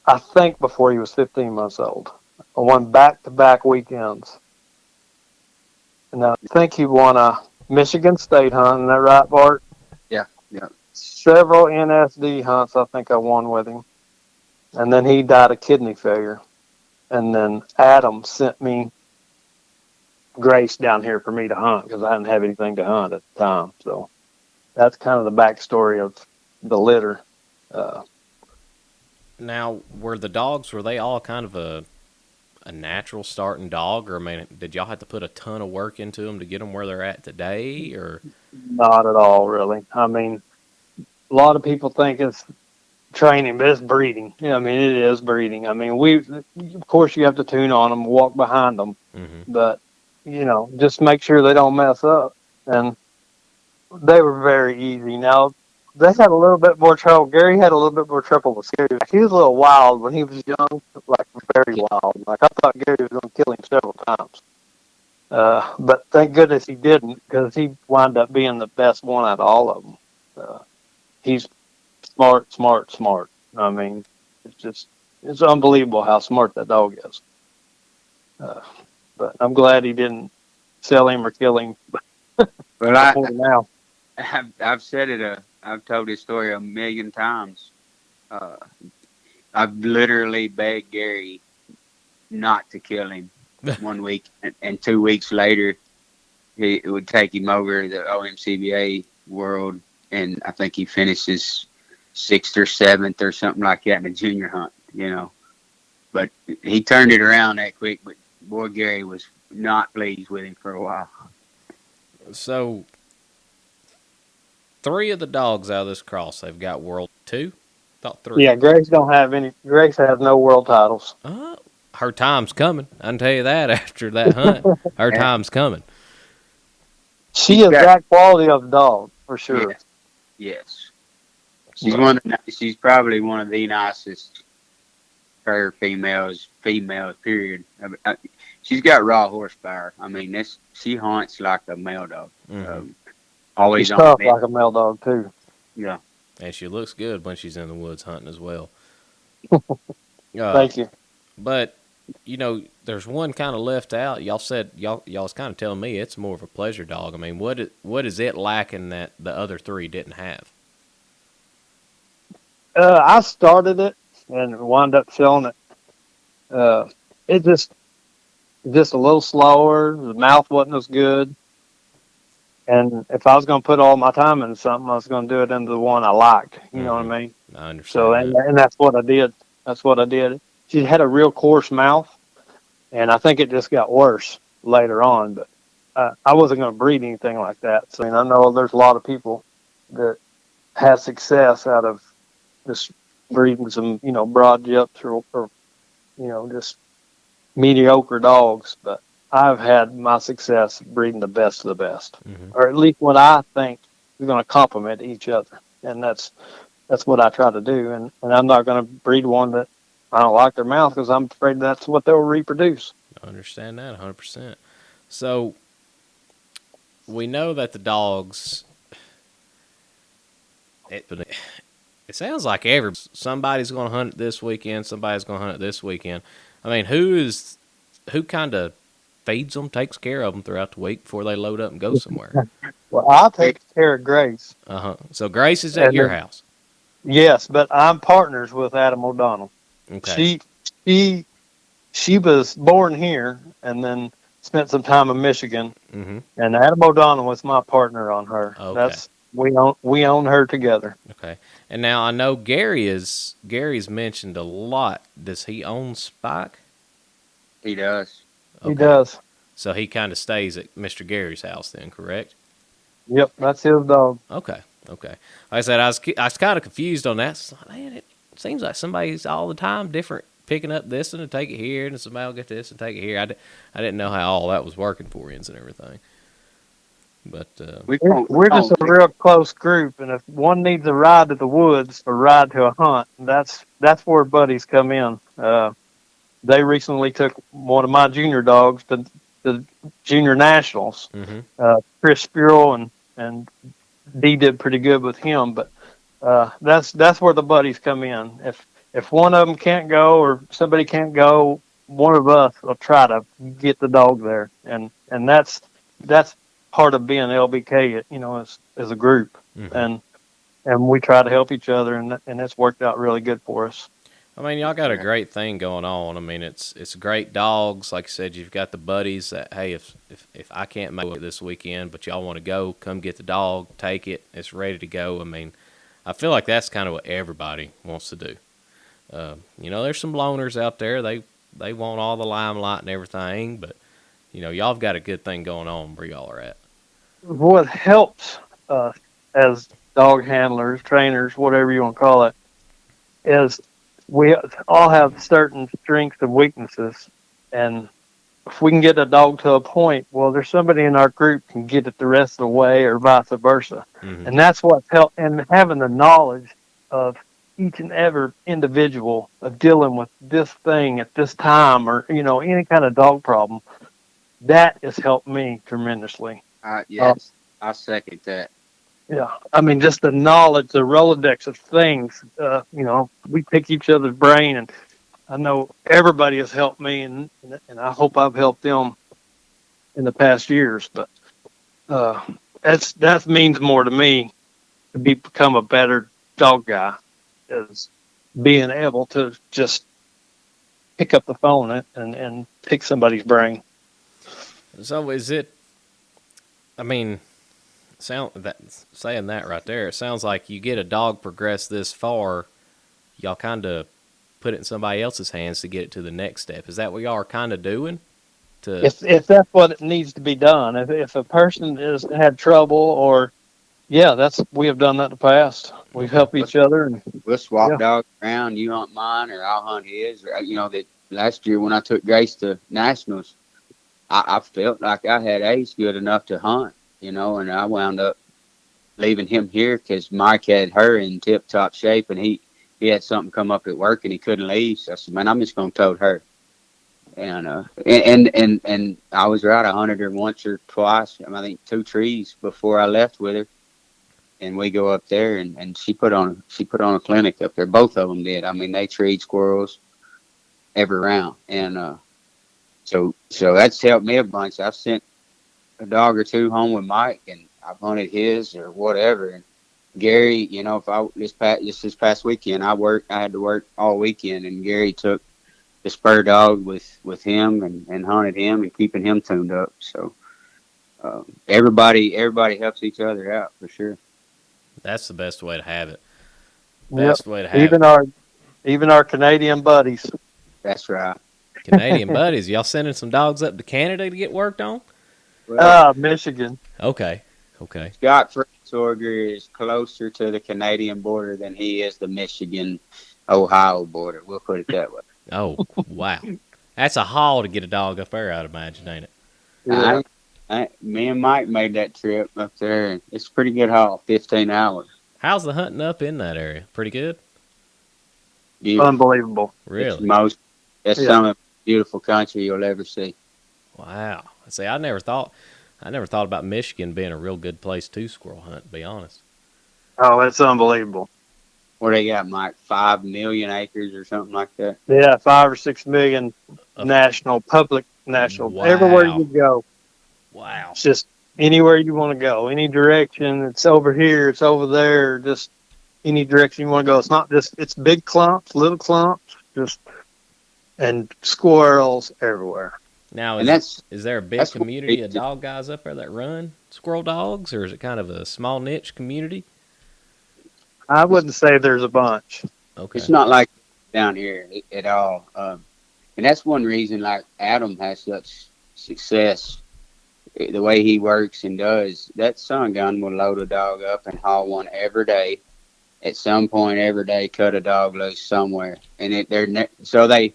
I think before he was 15 months old. I won back-to-back weekends. And I think he won a Michigan State hunt. Isn't that right, Bart? Yeah. Several NSD hunts I think I won with him. And then he died of kidney failure. And then Adam sent me Grace down here for me to hunt because I didn't have anything to hunt at the time. So that's kind of the backstory of the litter. Now, were they all kind of a natural starting dog, or did y'all have to put a ton of work into them to get them where they're at today, or? Not at all, really. I mean, a lot of people think it's training, but it's breeding. Yeah, I mean, it is breeding. I mean, of course, you have to tune on them, walk behind them, but just make sure they don't mess up. And they were very easy. Now, they had a little bit more trouble. Gary had a little bit more trouble with Gary. He was a little wild when he was young, like very wild. Like I thought Gary was going to kill him several times. But thank goodness he didn't, because he wound up being the best one out of all of them. He's smart. I mean, it's unbelievable how smart that dog is. But I'm glad he didn't sell him or kill him. Well, now. I've said it. I've told this story a million times. I've literally begged Gary not to kill him 1 week, and 2 weeks later, it would take him over to the OMCBA world, and I think he finishes 6th or 7th or something like that in a junior hunt, But he turned it around that quick, but boy, Gary was not pleased with him for a while. So, 3 of the dogs out of this cross, they've got World 2? Thought 3. Yeah, Grace don't have any. Grace has no world titles. Her time's coming. I can tell you that after that hunt. Her time's coming. She is that quality of dog, for sure. Yes. She's probably one of the nicest fair females, period. She's got raw horsepower. I mean, she hunts like a male dog. Mhm. Always She's on tough the like a male dog too. yeah. And she looks good when she's in the woods hunting as well. Thank you. But there's one kind of left out. Y'all said y'all was kind of telling me it's more of a pleasure dog. I mean, what is it lacking that the other three didn't have? I started it and wound up selling it. It just a little slower. The mouth wasn't as good. And if I was going to put all my time into something, I was going to do it into the one I liked. You know what I mean? I understand So, and that's what I did. That's what I did. She had a real coarse mouth, and I think it just got worse later on. But I wasn't going to breed anything like that. So, I mean, I know there's a lot of people that have success out of just breeding some, broad jips or just mediocre dogs. But I've had my success breeding the best of the best, or at least what I think is going to complement each other. And that's what I try to do. And I'm not going to breed one that I don't like their mouth because I'm afraid that's what they'll reproduce. I understand that 100%. So we know that the dogs. It sounds like somebody's going to hunt it this weekend. Somebody's going to hunt it this weekend. I mean, who kind of feeds them, takes care of them throughout the week before they load up and go somewhere? Well, I'll take care of Grace. So Grace is at your house. Yes, but I'm partners with Adam O'Donnell. Okay. She was born here and then spent some time in Michigan. Mm-hmm. And Adam O'Donnell was my partner on her. Okay. We own her together. Okay. And now I know Gary's mentioned a lot. Does he own Spike? He does. Okay. He does. So he kind of stays at Mr. Gary's house then, correct? Yep, that's his dog. Okay. Like I said, I was kind of confused on that. So, man, it seems like somebody's all the time different, picking up this and take it here, and somebody will get this and take it here. I didn't know how all that was working for you and everything. But we're just a real close group, and if one needs a ride to the woods or ride to a hunt, that's where buddies come in. They recently took one of my junior dogs to the junior nationals. Mm-hmm. Chris Spurl and Dee did pretty good with him, but that's where the buddies come in. If one of them can't go or somebody can't go, one of us will try to get the dog there, and that's part of being LBK, as a group, and we try to help each other, and it's worked out really good for us. I mean, y'all got a great thing going on. I mean, it's great dogs. Like I said, you've got the buddies that, hey, if I can't make it this weekend, but y'all want to go, come get the dog, take it. It's ready to go. I mean, I feel like that's kind of what everybody wants to do. There's some loners out there. They want all the limelight and everything, but y'all have got a good thing going on where y'all are at. What helps as dog handlers, trainers, whatever you want to call it, is we all have certain strengths and weaknesses, and if we can get a dog to a point, well, there's somebody in our group can get it the rest of the way, or vice versa. Mm-hmm. And that's what's helped. And having the knowledge of each and every individual of dealing with this thing at this time, or any kind of dog problem, that has helped me tremendously. Yes, I second that. Yeah, I mean, just the knowledge, the Rolodex of things. We pick each other's brain, and I know everybody has helped me, and I hope I've helped them in the past years. But that means more to me to become a better dog guy, is being able to just pick up the phone and pick somebody's brain. So is it? I mean, saying that right there, it sounds like you get a dog progress this far, y'all kind of put it in somebody else's hands to get it to the next step. Is that what y'all are kind of doing? If that's what it needs to be done, if a person has had trouble, or we have done that in the past. We've helped each other, and we'll swap dogs around. You hunt mine, or I'll hunt his. Or that last year when I took Grace to nationals, I felt like I had Ace good enough to hunt, and I wound up leaving him here because Mike had her in tip top shape, and he had something come up at work and he couldn't leave. So I said, man, I'm just gonna tote her. And I was right. I hunted her once or twice. I think 2 trees before I left with her. And we go up there, and she put on a clinic up there. Both of them did. I mean, they treed squirrels every round, and so that's helped me a bunch. I've sent a dog or two home with Mike, and I've hunted his or whatever. And Gary, if I this past weekend, I had to work all weekend, and Gary took the spur dog with him and hunted him and keeping him tuned up. So everybody helps each other out for sure. That's the best way to have it. Yep. Best way to have it. Even our Canadian buddies. That's right. Canadian buddies, y'all sending some dogs up to Canada to get worked on? Michigan. Okay. Scott Fritzorger is closer to the Canadian border than he is the Michigan-Ohio border. We'll put it that way. Oh, wow. That's a haul to get a dog up there, I'd imagine, ain't it? Yeah. Me and Mike made that trip up there, and it's a pretty good haul, 15 hours. How's the hunting up in that area? Pretty good? Beautiful. Unbelievable. Really? That's some of the beautiful country you'll ever see. Wow. See, I never thought about Michigan being a real good place to squirrel hunt, to be honest. Oh, it's unbelievable. What they got, Mike? 5 million acres or something like that? Yeah, 5 or 6 million public national. Wow. Everywhere you go. Wow. It's just anywhere you want to go, any direction. It's over here, it's over there, just any direction you want to go. It's not just, it's big clumps, little clumps, and squirrels everywhere. Now, is there a big community of dog guys up there that run squirrel dogs, or is it kind of a small niche community? I wouldn't say there's a bunch. Okay. It's not like down here at all. And that's one reason, like, Adam has such success. The way he works and does, that son gun will load a dog up and haul one every day. At some point every day, cut a dog loose somewhere. And so they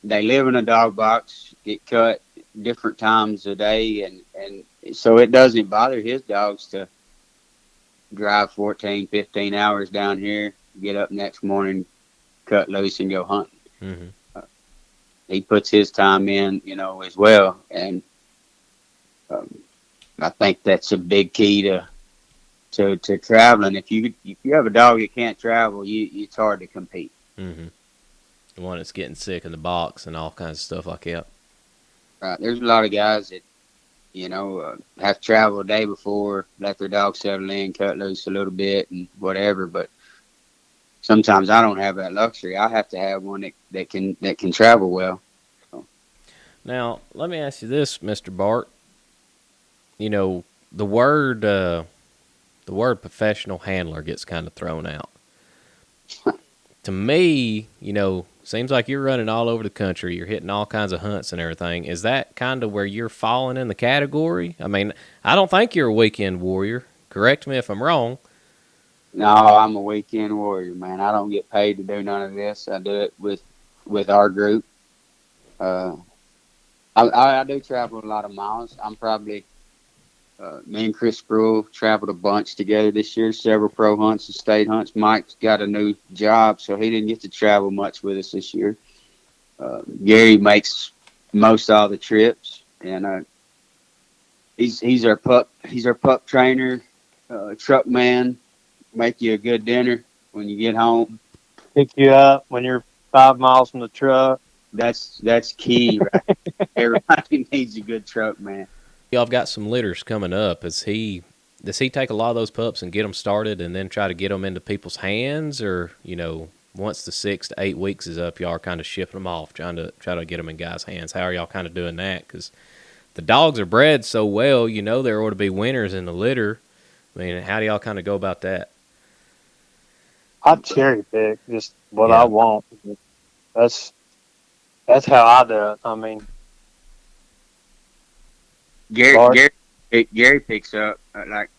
live in a dog box, get cut different times a day, and so it doesn't bother his dogs to drive 14, 15 hours down here, get up next morning, cut loose, and go hunting. Mm-hmm. He puts his time in, as well, and I think that's a big key to traveling. If you have a dog that can't travel, it's hard to compete. Mm-hmm. The one that's getting sick in the box and all kinds of stuff like that. Right. There's a lot of guys that, have to travel a day before, let their dog settle in, cut loose a little bit and whatever. But sometimes I don't have that luxury. I have to have one that can travel well. So. Now, let me ask you this, Mr. Bart. The word professional handler gets kind of thrown out. To me, seems like you're running all over the country. You're hitting all kinds of hunts and everything. Is that kind of where you're falling in the category? I mean, I don't think you're a weekend warrior. Correct me if I'm wrong. No, I'm a weekend warrior, man. I don't get paid to do none of this. I do it with our group. I do travel a lot of miles. I'm probably me and Chris Sproul traveled a bunch together this year, several pro hunts and state hunts. Mike's got a new job, so he didn't get to travel much with us this year. Gary makes most all the trips, and he's our pup trainer, truck man. Make you a good dinner when you get home. Pick you up when you're 5 miles from the truck. That's key, right? Everybody needs a good truck man. Y'all have got some litters coming up. Does he take a lot of those pups and get them started and then try to get them into people's hands? Or, once the 6 to 8 weeks is up, y'all are kind of shipping them off, trying to get them in guys' hands? How are y'all kind of doing that? Because the dogs are bred so well, there ought to be winners in the litter. I mean, how do y'all kind of go about that? I cherry pick just what I want. That's how I do it. I mean, Gary picks up, like,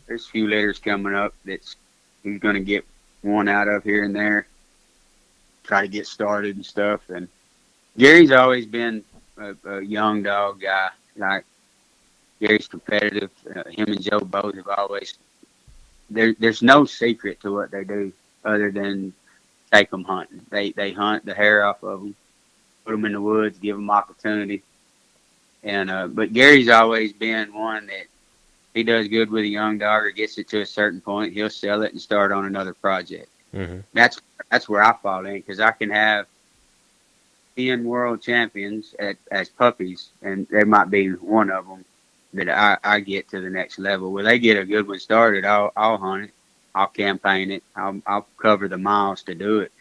there's a few litters coming up he's going to get one out of here and there, try to get started and stuff. And Gary's always been a young dog guy. Like, Gary's competitive. Him and Joe both have always there's no secret to what they do other than take them hunting. They hunt the hair off of them, put them in the woods, give them opportunity. And but Gary's always been one that he does good with a young dog or gets it to a certain point, he'll sell it and start on another project. Mm-hmm. That's where I fall in, because I can have 10 world champions as puppies, and there might be one of them that I get to the next level. Where they get a good one started, I'll hunt it, I'll campaign it, I'll cover the miles to do it.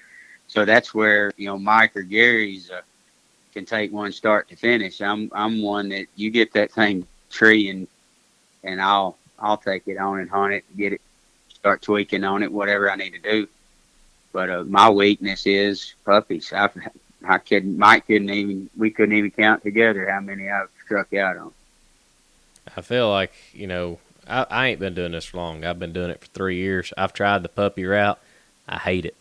So that's where, you know, Mike or Gary's can take one start to finish. I'm one that you get that thing tree and I'll take it on and hunt it, get it, start tweaking on it, whatever I need to do. But my weakness is puppies. We couldn't even count together how many I've struck out on. I feel like, you know, I ain't been doing this for long. I've been doing it for 3 years. I've tried the puppy route. I hate it.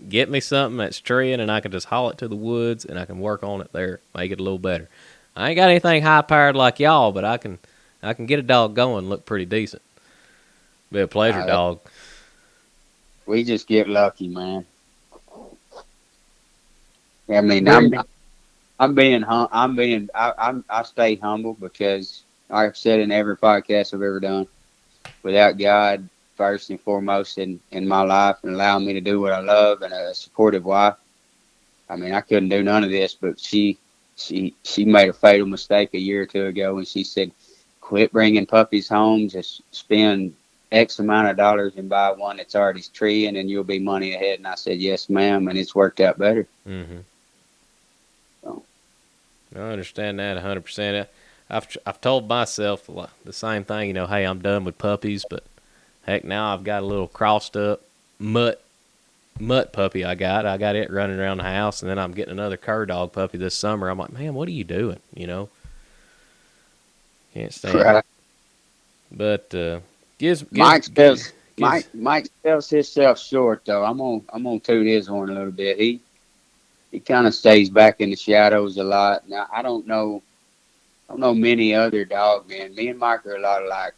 Get me something that's treeing and I can just haul it to the woods and I can work on it there, make it a little better. I ain't got anything high powered like y'all, but I can get a dog going, look pretty decent. Be a pleasure dog. We just get lucky, man. I mean, I stay humble because I've said in every podcast I've ever done, without God first and foremost in my life and allowing me to do what I love and a supportive wife, I mean, I couldn't do none of this. But she made a fatal mistake a year or two ago when she said, quit bringing puppies home, just spend X amount of dollars and buy one that's already treeing and you'll be money ahead. And I said, yes, ma'am. And it's worked out better. Mm-hmm. So. I understand that 100%. I've told myself the same thing, you know, hey, I'm done with puppies, but heck, now I've got a little crossed up mutt puppy I got it running around the house, and then I'm getting another cur dog puppy this summer. I'm like, man, what are you doing? You know? Can't stand it. But Mike sells himself short though. I'm gonna toot his horn a little bit. He kind of stays back in the shadows a lot. Now I don't know many other dog men. Me and Mike are a lot alike.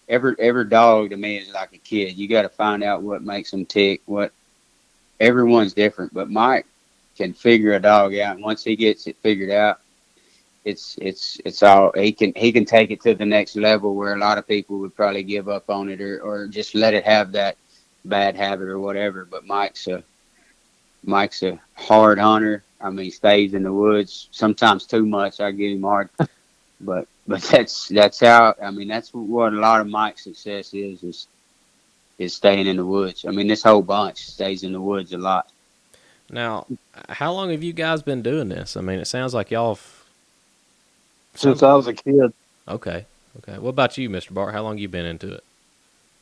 Every dog to me is like a kid. You got to find out what makes them tick. Everyone's different, but Mike can figure a dog out. And once he gets it figured out, it's all he can take it to the next level where a lot of people would probably give up on it or just let it have that bad habit or whatever. But Mike's a hard hunter. I mean, he stays in the woods sometimes too much. I get him hard, but that's how. I mean, that's what a lot of Mike's success is staying in the woods. I mean, this whole bunch stays in the woods a lot. Now, how long have you guys been doing this? I mean, it sounds like y'all since I was a kid. Okay. What about you, Mr. Bart? How long you been into it?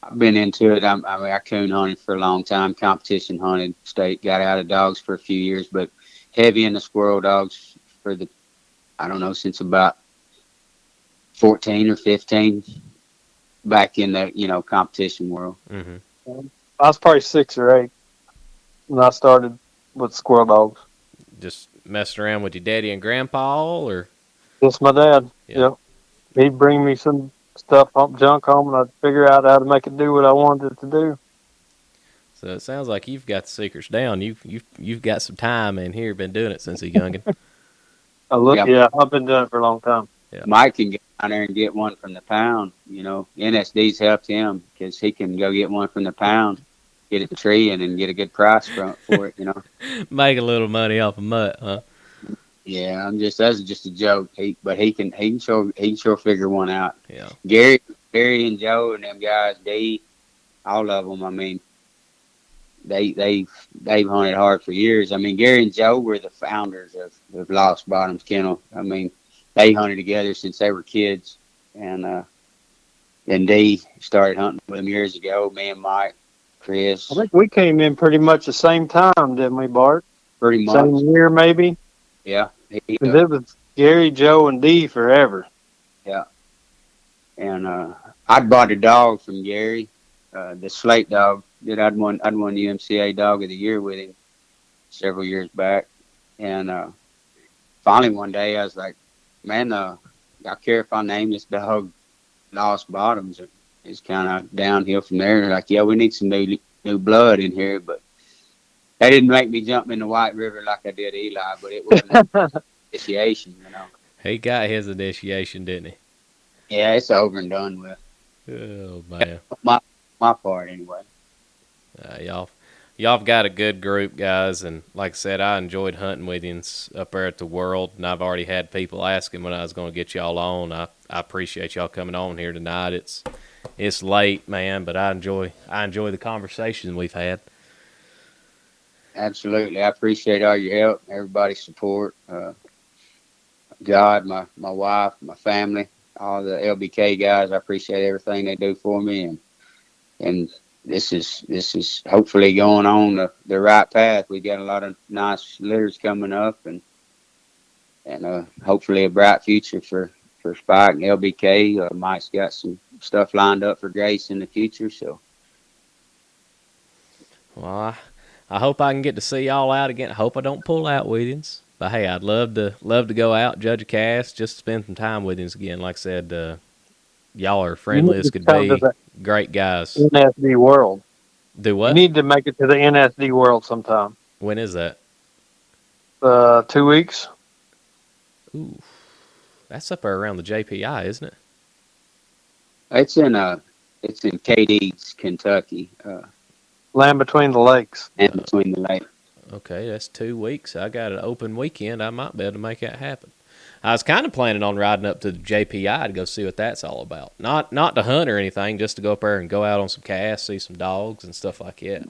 I've been into it. I coon hunted for a long time, competition hunted, got out of dogs for a few years, but heavy into squirrel dogs since about 14 or 15, back in the, competition world. Mm-hmm. I was probably 6 or 8 when I started with squirrel dogs. Just messing around with your daddy and grandpa, or? Just my dad. Yeah. Yep. He'd bring me some stuff, junk home, and I'd figure out how to make it do what I wanted it to do. So it sounds like you've got the secrets down. You've got some time in here, been doing it since a youngin'. Yeah, I've been doing it for a long time. Yeah. Mike can get down there and get one from the pound. NSD's helped him because he can go get one from the pound, get it treeing, and get a good price for it. Make a little money off a mutt, huh? Yeah, that's just a joke. He can sure figure one out. Yeah. Gary and Joe and them guys, all of them. I mean, they've hunted hard for years. I mean, Gary and Joe were the founders of Lost Bottoms Kennel. I mean, they hunted together since they were kids, and Dee started hunting with them years ago. Me and Mike, Chris. I think we came in pretty much the same time, didn't we, Bart? Pretty much. Same year, maybe. Yeah. It was Gary, Joe, and Dee forever. Yeah. And I'd bought a dog from Gary, the slate dog that I'd won UMCA Dog of the Year with him several years back. And finally one day I was like, man, I care if I name this dog Lost Bottoms. it's kind of downhill from there. Like, yeah, we need some new blood in here, but they didn't make me jump in the White River like I did Eli, but it was an initiation, you know. He got his initiation, didn't Yeah, it's over and done with. he? Oh man, My part anyway. y'all have got a good group, guys, and like I said, I enjoyed hunting with you up there at the World, and I've already had people asking when I was going to get y'all on. I appreciate y'all coming on here tonight. It's late, man, but I enjoy the conversation we've had. Absolutely, I appreciate all your help, everybody's support. God, my wife, my family, all the LBK guys. I appreciate everything they do for me, and this is hopefully going on the right path. We got a lot of nice litters coming up, and hopefully a bright future for Spike and LBK. Mike's got some stuff lined up for Grace in the future, so. Well, I hope I can get to see y'all out again. I hope I don't pull out with you. But hey, I'd love to go out, judge a cast, just spend some time with you again. Like I said, y'all are friendly as could be. Great guys. NSD World. Do what? You need to make it to the NSD World sometime. When is that? 2 weeks. Ooh, that's up there around the JPI, isn't it? It's in Cadiz, Kentucky, Land between the lakes. and between the lakes. Okay, that's 2 weeks. I got an open weekend. I might be able to make that happen. I was kind of planning on riding up to the JPI to go see what that's all about. Not to hunt or anything, just to go up there and go out on some casts, see some dogs and stuff like that.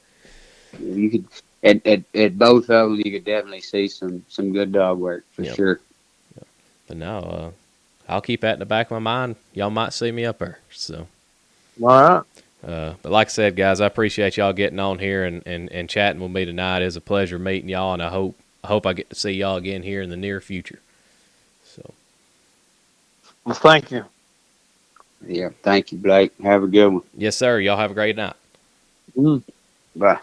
You could at both of them, you could definitely see some good dog work for sure. But no, I'll keep that in the back of my mind. Y'all might see me up there. So, All right. but like I said, guys, I appreciate y'all getting on here and chatting with me tonight. It was a pleasure meeting y'all, and I hope I get to see y'all again here in the near future. So, Well, thank you. Yeah, thank you, Blake. Have a good one. yes, sir. Y'all have a great night. Mm. Bye.